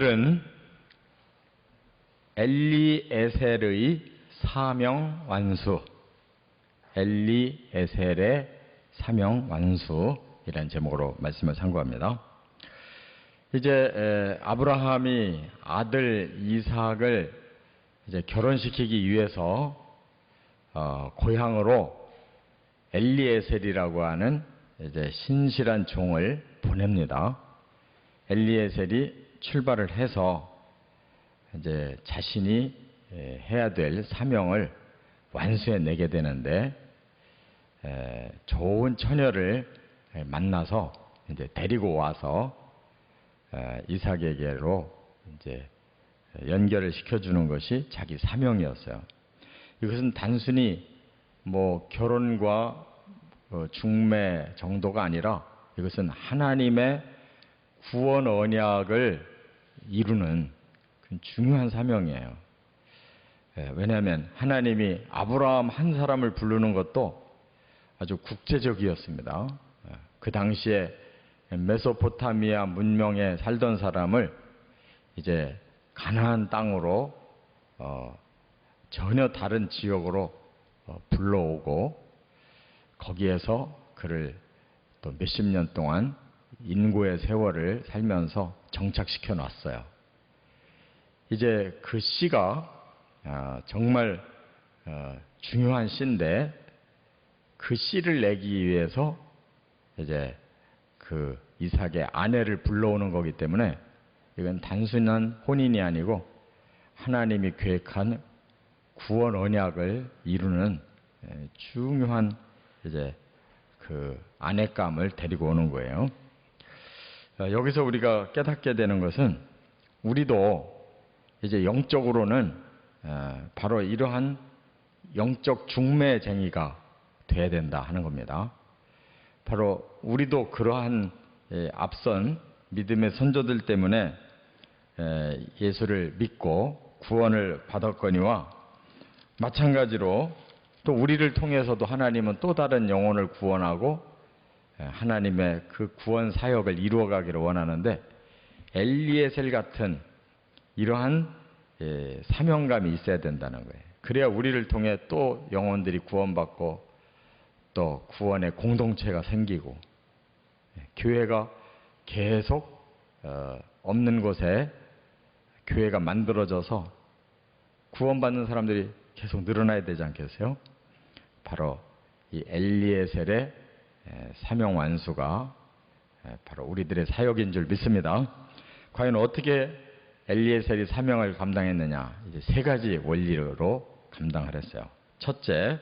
오늘은 엘리에셀의 사명 완수, 엘리에셀의 사명 완수이라는 제목으로 말씀을 상고합니다. 이제 아브라함이 아들 이삭을 이제 결혼시키기 위해서 고향으로 엘리에셀이라고 하는 이제 신실한 종을 보냅니다. 엘리에셀이 출발을 해서 이제 자신이 해야 될 사명을 완수해 내게 되는데, 좋은 처녀를 만나서 이제 데리고 와서 이삭에게로 이제 연결을 시켜주는 것이 자기 사명이었어요. 이것은 단순히 뭐 결혼과 중매 정도가 아니라 이것은 하나님의 구원 언약을 이루는 중요한 사명이에요. 왜냐하면 하나님이 아브라함 한 사람을 부르는 것도 아주 국제적이었습니다. 그 당시에 메소포타미아 문명에 살던 사람을 이제 가나안 땅으로 전혀 다른 지역으로 불러오고 거기에서 그를 또 몇십 년 동안 인고의 세월을 살면서 정착시켜 놨어요. 이제 그 씨가 정말 중요한 씨인데, 그 씨를 내기 위해서 이제 그 이삭의 아내를 불러오는 거기 때문에 이건 단순한 혼인이 아니고 하나님이 계획한 구원 언약을 이루는 중요한 이제 그 아내감을 데리고 오는 거예요. 여기서 우리가 깨닫게 되는 것은 우리도 이제 영적으로는 바로 이러한 영적 중매쟁이가 돼야 된다 하는 겁니다. 바로 우리도 그러한 앞선 믿음의 선조들 때문에 예수를 믿고 구원을 받았거니와 마찬가지로 또 우리를 통해서도 하나님은 또 다른 영혼을 구원하고 하나님의 그 구원 사역을 이루어가기를 원하는데, 엘리에셀 같은 이러한 사명감이 있어야 된다는 거예요. 그래야 우리를 통해 또 영혼들이 구원받고 또 구원의 공동체가 생기고 교회가 계속 없는 곳에 교회가 만들어져서 구원받는 사람들이 계속 늘어나야 되지 않겠어요? 바로 이 엘리에셀의 사명 완수가 바로 우리들의 사역인 줄 믿습니다. 과연 어떻게 엘리에셀이 사명을 감당했느냐? 이제 세 가지 원리로 감당을 했어요. 첫째,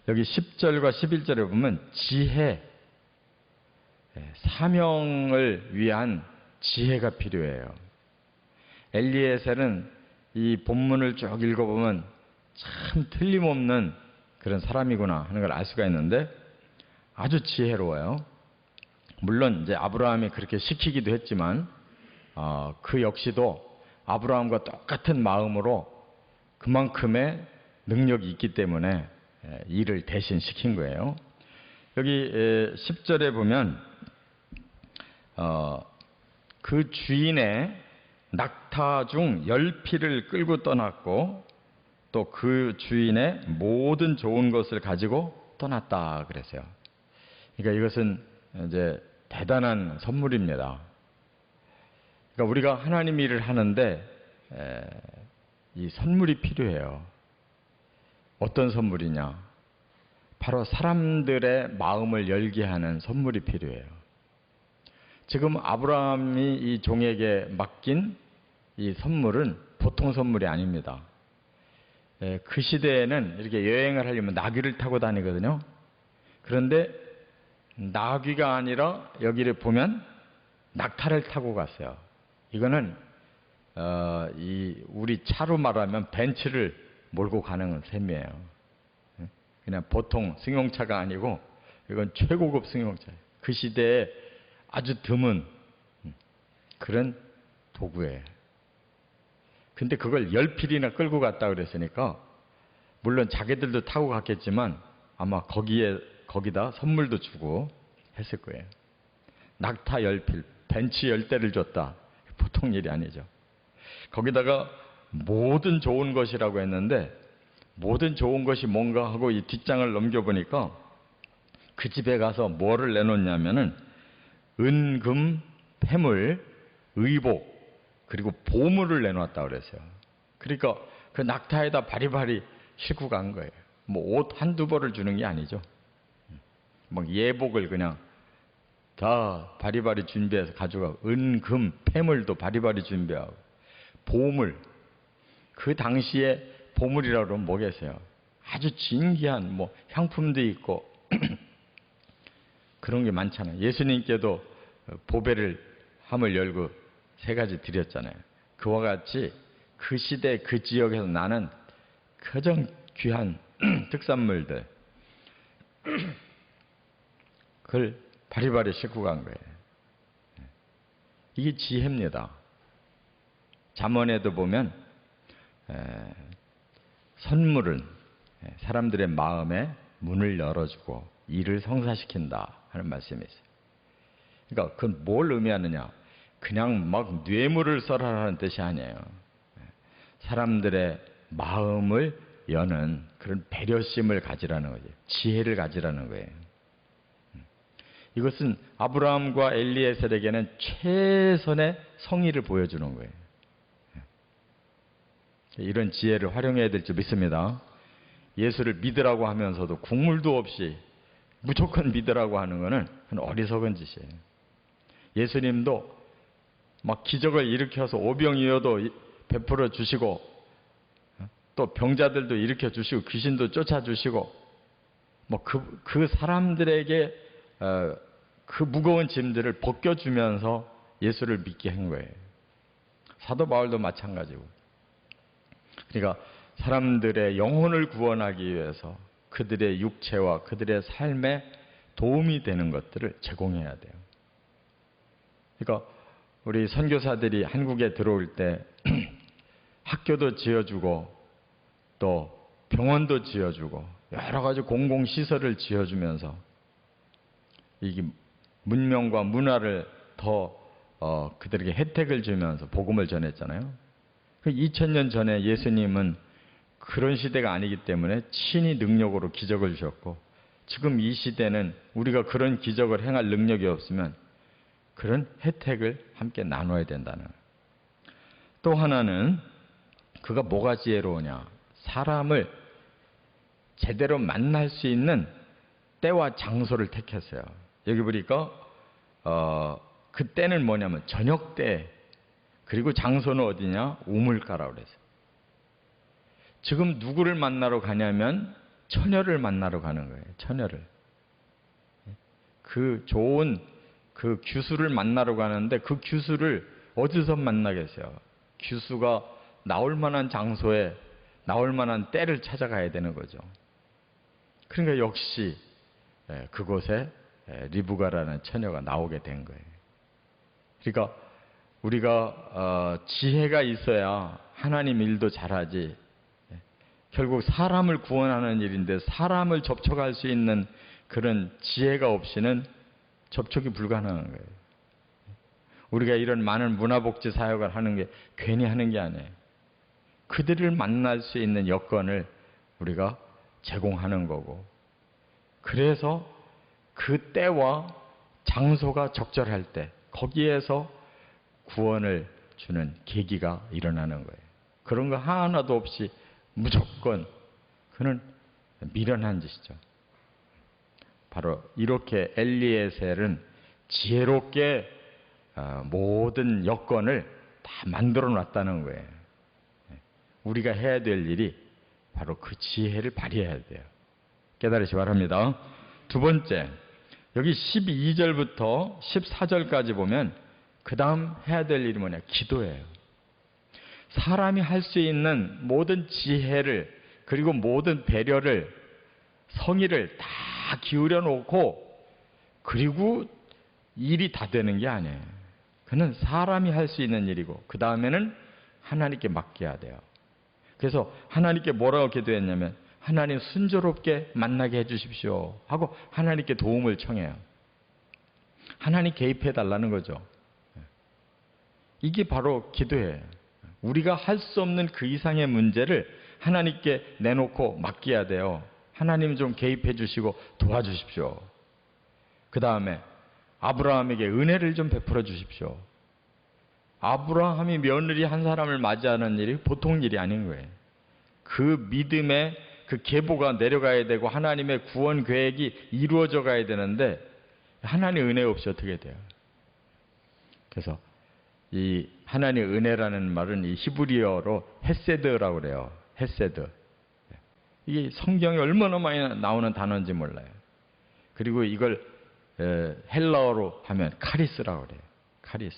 여기 10절과 11절에 보면 지혜, 사명을 위한 지혜가 필요해요. 엘리에셀은 이 본문을 쭉 읽어보면 참 틀림없는 그런 사람이구나 하는 걸 알 수가 있는데 아주 지혜로워요. 물론 이제 아브라함이 그렇게 시키기도 했지만 그 역시도 아브라함과 똑같은 마음으로 그만큼의 능력이 있기 때문에 일을 대신 시킨 거예요. 여기 10절에 보면 그 주인의 낙타 중 10匹를 끌고 떠났고 또 그 주인의 모든 좋은 것을 가지고 떠났다 그랬어요. 그러니까 이것은 이제 대단한 선물입니다. 그러니까 우리가 하나님 일을 하는데 이 선물이 필요해요. 어떤 선물이냐? 바로 사람들의 마음을 열게 하는 선물이 필요해요. 지금 아브라함이 이 종에게 맡긴 이 선물은 보통 선물이 아닙니다. 그 시대에는 이렇게 여행을 하려면 나귀를 타고 다니거든요. 그런데 나귀가 아니라 여기를 보면 낙타를 타고 갔어요. 이거는 우리 차로 말하면 벤츠를 몰고 가는 셈이에요. 그냥 보통 승용차가 아니고 이건 최고급 승용차예요. 그 시대에 아주 드문 그런 도구예요. 근데 그걸 10匹나 끌고 갔다 그랬으니까 물론 자기들도 타고 갔겠지만 아마 거기다 선물도 주고 했을 거예요. 낙타 10필, 벤치 10대를 줬다. 보통 일이 아니죠. 거기다가 모든 좋은 것이라고 했는데 모든 좋은 것이 뭔가 하고 이 뒷장을 넘겨보니까 그 집에 가서 뭐를 내놓냐면은 은, 금, 패물, 의복 그리고 보물을 내놓았다고 그랬어요. 그러니까 그 낙타에다 바리바리 싣고 간 거예요. 뭐 옷 한두 벌을 주는 게 아니죠. 막 예복을 그냥 다 바리바리 준비해서 가져가고 은, 금, 패물도 바리바리 준비하고 보물 그 당시에 보물이라고 그러면 뭐겠어요? 아주 진귀한 뭐 향품도 있고 그런 게 많잖아요. 예수님께도 보배를 함을 열고 3가지 드렸잖아요. 그와 같이 그 시대 그 지역에서 나는 가장 귀한 특산물들 그걸 바리바리 싣고 간 거예요. 이게 지혜입니다. 잠언에도 보면 선물은 사람들의 마음에 문을 열어주고 일을 성사시킨다 하는 말씀이 있어요. 그러니까 그건 뭘 의미하느냐? 그냥 막 뇌물을 써라라는 뜻이 아니에요. 사람들의 마음을 여는 그런 배려심을 가지라는 거죠. 지혜를 가지라는 거예요. 이것은 아브라함과 엘리에셀에게는 최선의 성의를 보여주는 거예요. 이런 지혜를 활용해야 될 줄 믿습니다. 예수를 믿으라고 하면서도 국물도 없이 무조건 믿으라고 하는 것은 어리석은 짓이에요. 예수님도 막 기적을 일으켜서 오병이어도 베풀어 주시고 또 병자들도 일으켜 주시고 귀신도 쫓아 주시고 뭐 그 사람들에게 그 무거운 짐들을 벗겨 주면서 예수를 믿게 한 거예요. 사도 바울도 마찬가지고. 그러니까 사람들의 영혼을 구원하기 위해서 그들의 육체와 그들의 삶에 도움이 되는 것들을 제공해야 돼요. 그러니까 우리 선교사들이 한국에 들어올 때 학교도 지어주고 또 병원도 지어주고 여러 가지 공공시설을 지어주면서 이게 문명과 문화를 더 그들에게 혜택을 주면서 복음을 전했잖아요. 2000년 전에 예수님은 그런 시대가 아니기 때문에 친히 능력으로 기적을 주셨고 지금 이 시대는 우리가 그런 기적을 행할 능력이 없으면 그런 혜택을 함께 나눠야 된다는 거예요. 또 하나는 그가 뭐가 지혜로우냐? 사람을 제대로 만날 수 있는 때와 장소를 택했어요. 여기 보니까 그 때는 뭐냐면 저녁 때 그리고 장소는 어디냐? 우물가라고 그랬어요. 지금 누구를 만나러 가냐면 처녀를 만나러 가는 거예요. 처녀를. 그 좋은 그 규수를 만나러 가는데 그 규수를 어디서 만나겠어요? 규수가 나올 만한 장소에 나올 만한 때를 찾아가야 되는 거죠. 그러니까 역시 그곳에 리브가라는 처녀가 나오게 된 거예요. 그러니까 우리가 지혜가 있어야 하나님 일도 잘하지. 결국 사람을 구원하는 일인데 사람을 접촉할 수 있는 그런 지혜가 없이는 접촉이 불가능한 거예요. 우리가 이런 많은 문화복지 사역을 하는 게 괜히 하는 게 아니에요. 그들을 만날 수 있는 여건을 우리가 제공하는 거고 그래서 그 때와 장소가 적절할 때 거기에서 구원을 주는 계기가 일어나는 거예요. 그런 거 하나도 없이 무조건 그는 미련한 짓이죠. 바로 이렇게 엘리에셀은 지혜롭게 모든 여건을 다 만들어 놨다는 거예요. 우리가 해야 될 일이 바로 그 지혜를 발휘해야 돼요. 깨달으시 바랍니다. 두 번째, 여기 12절부터 14절까지 보면 그 다음 해야 될 일이 뭐냐? 기도예요. 사람이 할 수 있는 모든 지혜를 그리고 모든 배려를 성의를 다 기울여 놓고 그리고 일이 다 되는 게 아니에요. 그는 사람이 할 수 있는 일이고 그 다음에는 하나님께 맡겨야 돼요. 그래서 하나님께 뭐라고 기도했냐면 하나님 순조롭게 만나게 해주십시오 하고 하나님께 도움을 청해요. 하나님 개입해 달라는 거죠. 이게 바로 기도예요. 우리가 할 수 없는 그 이상의 문제를 하나님께 내놓고 맡겨야 돼요. 하나님 좀 개입해 주시고 도와주십시오. 그 다음에 아브라함에게 은혜를 좀 베풀어 주십시오. 아브라함이 며느리 한 사람을 맞이하는 일이 보통 일이 아닌 거예요. 그 믿음의 그 계보가 내려가야 되고 하나님의 구원 계획이 이루어져 가야 되는데 하나님의 은혜 없이 어떻게 돼요? 그래서 이 하나님의 은혜라는 말은 이 히브리어로 헤세드라고 그래요. 헤세드. 이게 성경에 얼마나 많이 나오는 단어인지 몰라요. 그리고 이걸 헬라어로 하면 카리스라고 그래요. 카리스.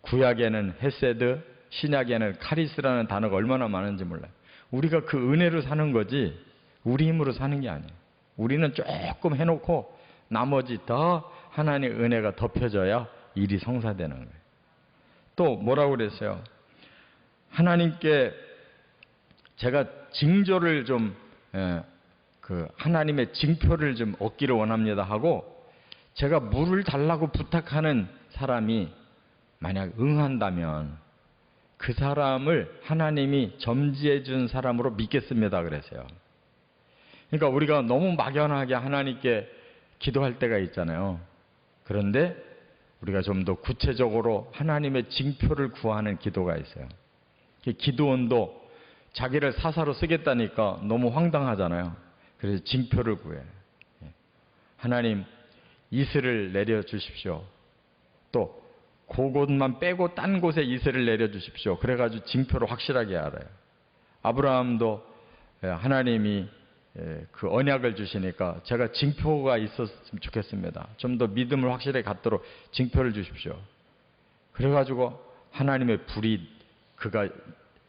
구약에는 헤세드, 신약에는 카리스라는 단어가 얼마나 많은지 몰라요. 우리가 그 은혜로 사는 거지 우리 힘으로 사는 게 아니에요. 우리는 조금 해놓고 나머지 더 하나님의 은혜가 덮여져야 일이 성사되는 거예요. 또 뭐라고 그랬어요? 하나님께 제가 징조를 좀 하나님의 징표를 좀 얻기를 원합니다 하고 제가 물을 달라고 부탁하는 사람이 만약 응한다면 그 사람을 하나님이 점지해 준 사람으로 믿겠습니다 그랬어요. 그러니까 우리가 너무 막연하게 하나님께 기도할 때가 있잖아요. 그런데 우리가 좀 더 구체적으로 하나님의 징표를 구하는 기도가 있어요. 기도원도 자기를 사사로 쓰겠다니까 너무 황당하잖아요. 그래서 징표를 구해요. 하나님 이슬을 내려주십시오. 또 그곳만 빼고 딴 곳에 이슬을 내려주십시오. 그래가지고 징표를 확실하게 알아요. 아브라함도 하나님이 그 언약을 주시니까 제가 징표가 있었으면 좋겠습니다. 좀 더 믿음을 확실하게 갖도록 징표를 주십시오. 그래가지고 하나님의 불이 그가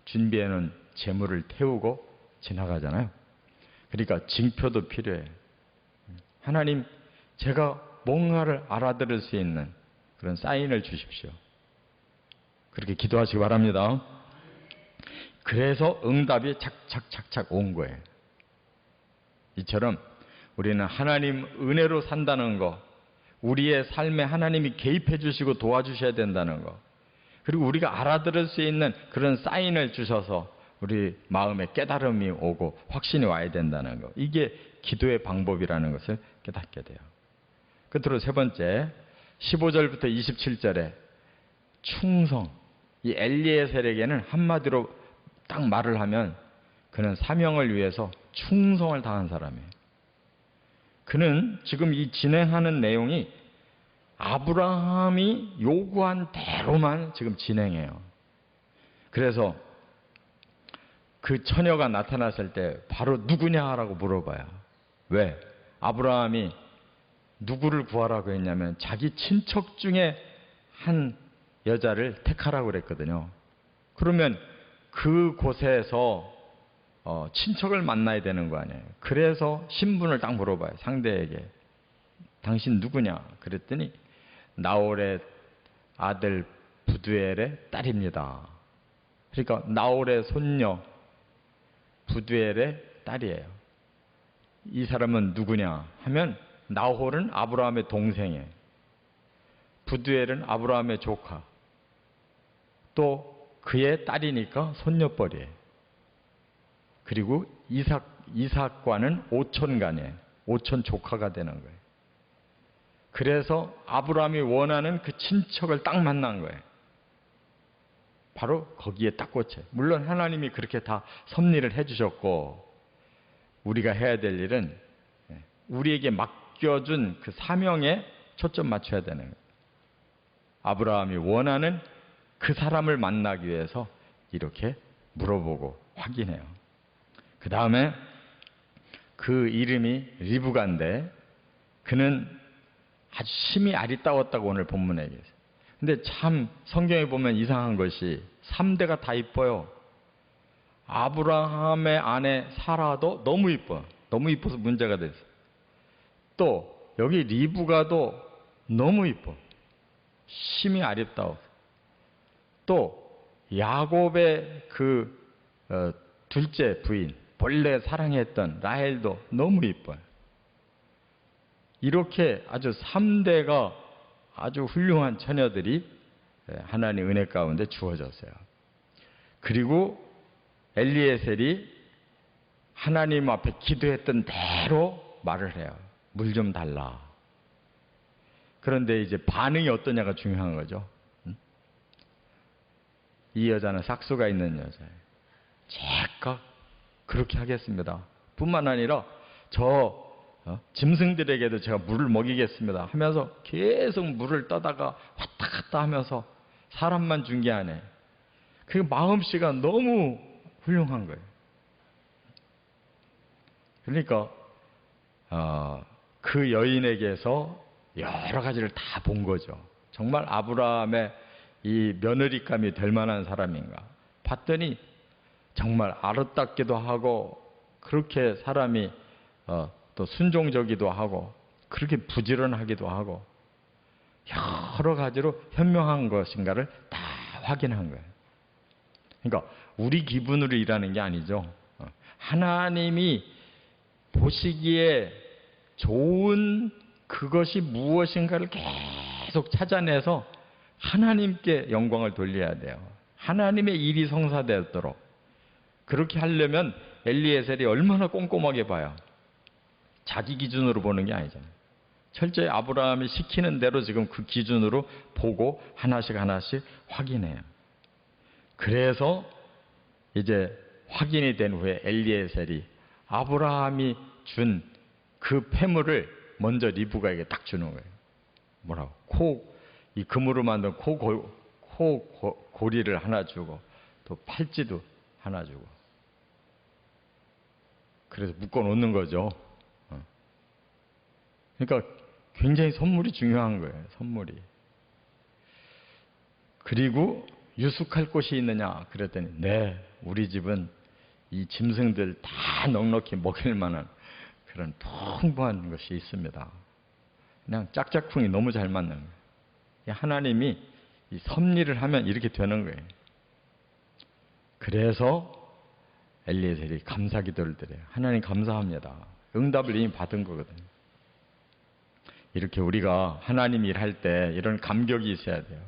준비해놓은 재물을 태우고 지나가잖아요. 그러니까 징표도 필요해요. 하나님 제가 뭔가를 알아들을 수 있는 그런 사인을 주십시오. 그렇게 기도하시기 바랍니다. 그래서 응답이 착착착착 온 거예요. 이처럼 우리는 하나님 은혜로 산다는 거, 우리의 삶에 하나님이 개입해 주시고 도와주셔야 된다는 거, 그리고 우리가 알아들을 수 있는 그런 사인을 주셔서 우리 마음에 깨달음이 오고 확신이 와야 된다는 거, 이게 기도의 방법이라는 것을 깨닫게 돼요. 끝으로 세 번째 15절부터 27절에 충성, 이 엘리에셀에게는 한마디로 딱 말을 하면 그는 사명을 위해서 충성을 다한 사람이에요. 그는 지금 이 진행하는 내용이 아브라함이 요구한 대로만 지금 진행해요. 그래서 그 처녀가 나타났을 때 바로 누구냐라고 물어봐요. 왜? 아브라함이 누구를 구하라고 했냐면 자기 친척 중에 한 여자를 택하라고 그랬거든요. 그러면 그곳에서 친척을 만나야 되는 거 아니에요. 그래서 신분을 딱 물어봐요. 상대에게. 당신 누구냐? 그랬더니 나홀의 아들 부두엘의 딸입니다. 그러니까 나홀의 손녀 부두엘의 딸이에요. 이 사람은 누구냐 하면 나홀은 아브라함의 동생이에요. 부두엘은 아브라함의 조카. 또 그의 딸이니까 손녀뻘이에요. 그리고 이삭과는 오촌간이에요. 오촌 조카가 되는 거예요. 그래서 아브라함이 원하는 그 친척을 딱 만난 거예요. 바로 거기에 딱 꽂혀요. 물론 하나님이 그렇게 다 섭리를 해주셨고 우리가 해야 될 일은 우리에게 맡겨준 그 사명에 초점 맞춰야 되는 거예요. 아브라함이 원하는 그 사람을 만나기 위해서 이렇게 물어보고 확인해요. 그 다음에 그 이름이 리브가인데 그는 아주 심히 아리따웠다고 오늘 본문에 얘기했어요. 근데 참 성경에 보면 이상한 것이 3대가 다 이뻐요. 아브라함의 아내 사라도 너무 이뻐요. 너무 이뻐서 문제가 됐어요. 또 여기 리브가도 너무 이뻐. 심히 아리따워. 또 야곱의 그 둘째 부인 본래 사랑했던 라헬도 너무 이뻐요. 이렇게 아주 3대가 아주 훌륭한 처녀들이 하나님의 은혜 가운데 주어졌어요. 그리고 엘리에셀이 하나님 앞에 기도했던 대로 말을 해요. 물 좀 달라. 그런데 이제 반응이 어떠냐가 중요한 거죠. 이 여자는 싹수가 있는 여자예요. 제가 그렇게 하겠습니다. 뿐만 아니라 저 짐승들에게도 제가 물을 먹이겠습니다 하면서 계속 물을 떠다가 왔다 갔다 하면서 사람만 준 게 아니에요. 그 마음씨가 너무 훌륭한 거예요. 그러니까 그 여인에게서 여러 가지를 다 본 거죠. 정말 아브라함의 이 며느리감이 될 만한 사람인가 봤더니 정말 아름답기도 하고 그렇게 사람이 또 순종적이기도 하고 그렇게 부지런하기도 하고 여러 가지로 현명한 것인가를 다 확인한 거예요. 그러니까 우리 기분으로 일하는 게 아니죠. 하나님이 보시기에 좋은 그것이 무엇인가를 계속 찾아내서 하나님께 영광을 돌려야 돼요. 하나님의 일이 성사되도록. 그렇게 하려면 엘리에셀이 얼마나 꼼꼼하게 봐요. 자기 기준으로 보는 게 아니잖아요. 철저히 아브라함이 시키는 대로 지금 그 기준으로 보고 하나씩 하나씩 확인해요. 그래서 이제 확인이 된 후에 엘리에셀이 아브라함이 준 그 폐물을 먼저 리브가에게 딱 주는 거예요. 뭐라고? 이 금으로 만든 고리를 하나 주고 또 팔찌도 하나 주고 그래서 묶어 놓는 거죠. 그러니까 굉장히 선물이 중요한 거예요. 선물이. 그리고 유숙할 곳이 있느냐 그랬더니 네, 우리 집은 이 짐승들 다 넉넉히 먹일 만한 그런 풍부한 것이 있습니다. 그냥 짝짝꿍이 너무 잘 맞는 거예요. 하나님이 이 섭리를 하면 이렇게 되는 거예요. 그래서 엘리에셀이 감사 기도를 드려요. 하나님 감사합니다. 응답을 이미 받은 거거든요. 이렇게 우리가 하나님 일할 때 이런 감격이 있어야 돼요.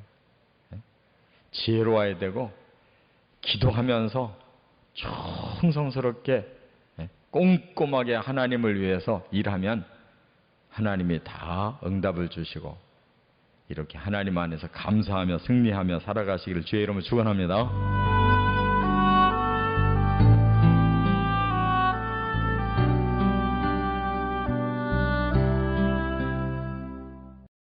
지혜로워야 되고 기도하면서 충성스럽게 꼼꼼하게 하나님을 위해서 일하면 하나님이 다 응답을 주시고 이렇게 하나님 안에서 감사하며 승리하며 살아가시기를 주의 이름으로 축원합니다.